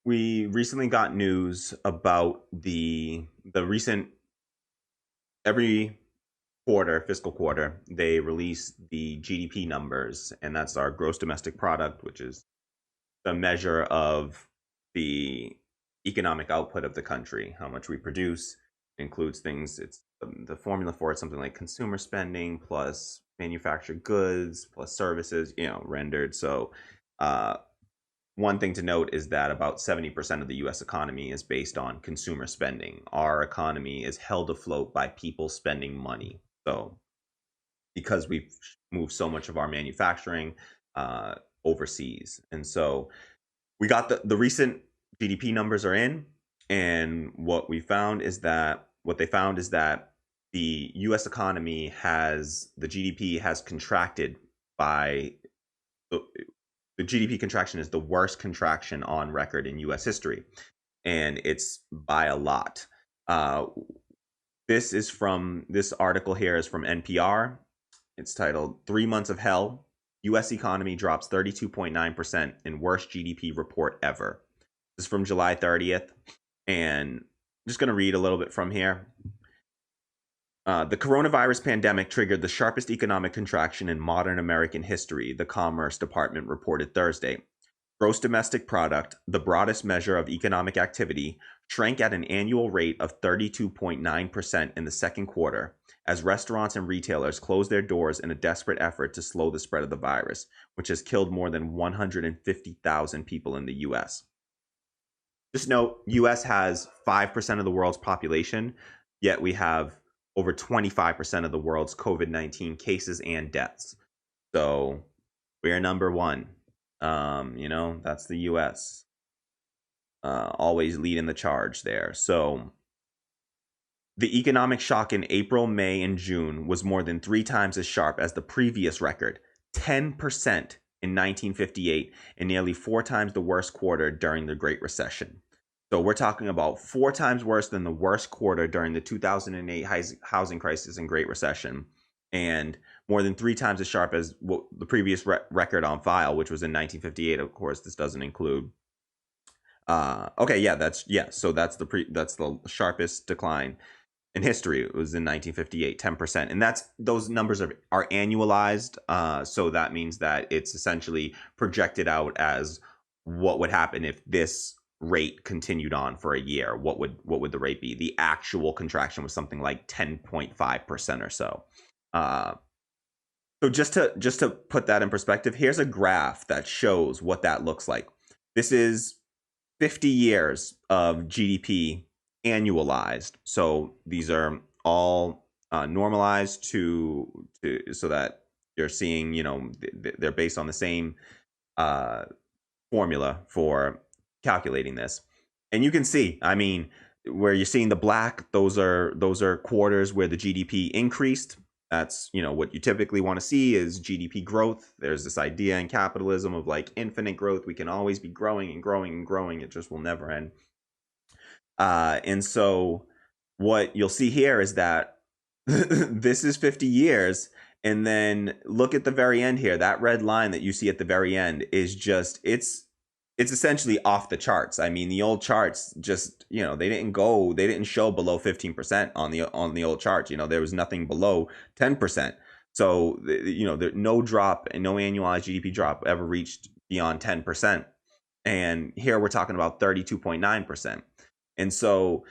We recently got news about the recent every quarter, fiscal quarter, they release the GDP numbers, and that's our gross domestic product, which is the measure of the economic output of the country, how much we produce. It includes things, it's the formula for it, something like consumer spending plus manufactured goods plus services, rendered. So uh, one thing to note is that about 70% of the US economy is based on consumer spending. Our economy is held afloat by people spending money. So, because we've moved so much of our manufacturing uh, overseas. And so, we got the recent GDP numbers are in. And what they found is that the US economy the GDP has contracted by the GDP contraction is the worst contraction on record in US history, and it's by a lot. Uh, this article here is from NPR. It's titled 3 Months of Hell. US economy drops 32.9% in worst GDP report ever. This is from July 30th. And I'm just going to read a little bit from here. The coronavirus pandemic triggered the sharpest economic contraction in modern American history, the Commerce Department reported Thursday. Gross domestic product, the broadest measure of economic activity, shrank at an annual rate of 32.9% in the second quarter as restaurants and retailers closed their doors in a desperate effort to slow the spread of the virus, which has killed more than 150,000 people in the US. Just note, US has 5% of the world's population, yet we have over 25% of the world's COVID-19 cases and deaths. So we are number one. That's the US. Always leading the charge there. So the economic shock in April, May, and June was more than 3 times as sharp as the previous record, 10% in 1958, and nearly 4 times the worst quarter during the Great Recession. So we're talking about 4 times worse than the worst quarter during the 2008 housing crisis and Great Recession, and more than 3 times as sharp as the previous record on file, which was in 1958. Of course, this doesn't include. Okay, yeah. So that's the sharpest decline in history. It was in 1958, 10%, and those numbers are annualized. So that means that it's essentially projected out as what would happen if this rate continued on for a year. What would the rate be? The actual contraction was something like 10.5% or so. So just to put that in perspective, here's a graph that shows what that looks like. This is 50 years of GDP annualized. So these are all normalized to so that you're seeing, they're based on the same formula for calculating this. And you can see, I mean, where you're seeing the black, those are quarters where the GDP increased. That's, what you typically want to see is GDP growth. There's this idea in capitalism of like infinite growth. We can always be growing and growing and growing. It just will never end. And so what you'll see here is that this is 50 years. And then look at the very end here. That red line that you see at the very end is just, it's essentially off the charts. I mean, the old charts just, they didn't show below 15% on the old charts. There was nothing below 10%. So, no drop and no annualized GDP drop ever reached beyond 10%. And here we're talking about 32.9%. And so,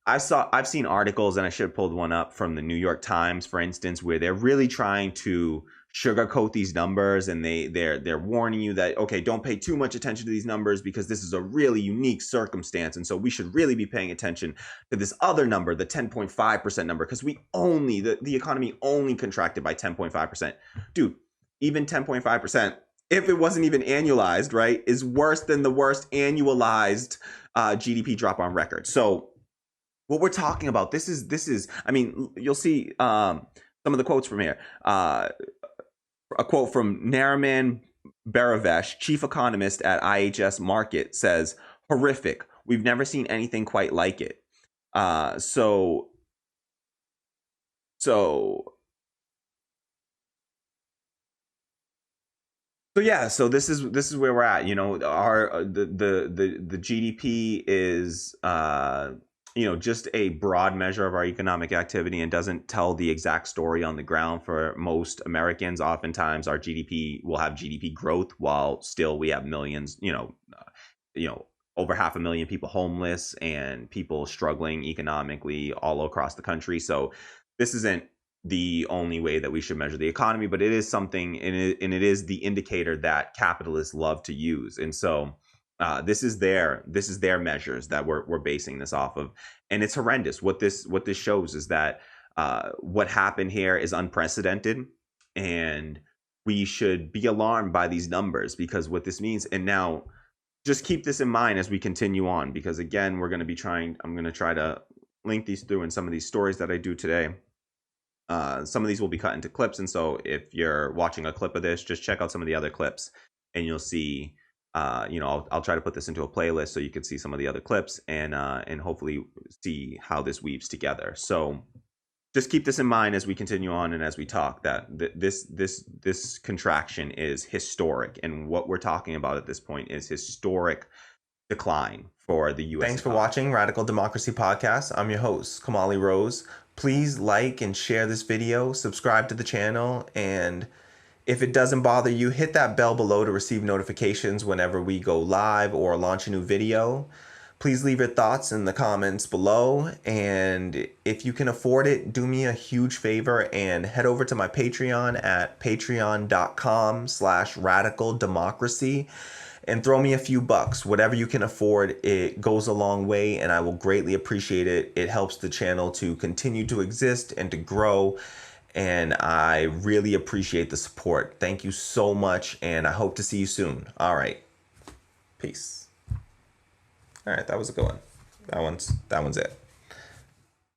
I've seen articles, and I should have pulled one up from the New York Times, for instance, where they're really trying to sugarcoat these numbers, and they're warning you that, okay, don't pay too much attention to these numbers because this is a really unique circumstance, and so we should really be paying attention to this other number, the 10.5% number, because the economy only contracted by 10.5%. Dude, even 10.5%, if it wasn't even annualized, right, is worse than the worst annualized GDP drop on record. So what we're talking about, this is, I mean, you'll see some of the quotes from here. A quote from Nariman Baravesh, chief economist at IHS Markit, says, "Horrific. We've never seen anything quite like it." So So yeah, so this is where we're at. You know, our the GDP is just a broad measure of our economic activity and doesn't tell the exact story on the ground for most Americans. Oftentimes, our GDP will have GDP growth while still we have millions, over 500,000 people homeless and people struggling economically all across the country. So this isn't the only way that we should measure the economy, but it is something, and it is the indicator that capitalists love to use. And so this is their measures that we're basing this off of, and it's horrendous. What this shows is that what happened here is unprecedented, and we should be alarmed by these numbers because what this means. And now just keep this in mind as we continue on, because again, I'm going to try to link these through in some of these stories that I do today. Some of these will be cut into clips, and so if you're watching a clip of this, just check out some of the other clips, and you'll see. I'll try to put this into a playlist so you can see some of the other clips and hopefully see how this weaves together. So just keep this in mind as we continue on and as we talk, that this contraction is historic, and what we're talking about at this point is historic decline for the U.S. Thanks for watching Radical Democracy Podcast. I'm your host, Kamali Rose. Please like and share this video, subscribe to the channel, and if it doesn't bother you, hit that bell below to receive notifications whenever we go live or launch a new video. Please leave your thoughts in the comments below, and if you can afford it, do me a huge favor and head over to my Patreon at patreon.com/radicaldemocracy and throw me a few bucks. Whatever you can afford, it goes a long way, and I will greatly appreciate it. It helps the channel to continue to exist and to grow, and I really appreciate the support. Thank you so much, and I hope to see you soon. All right, peace. All right, that was a good one. That one's it.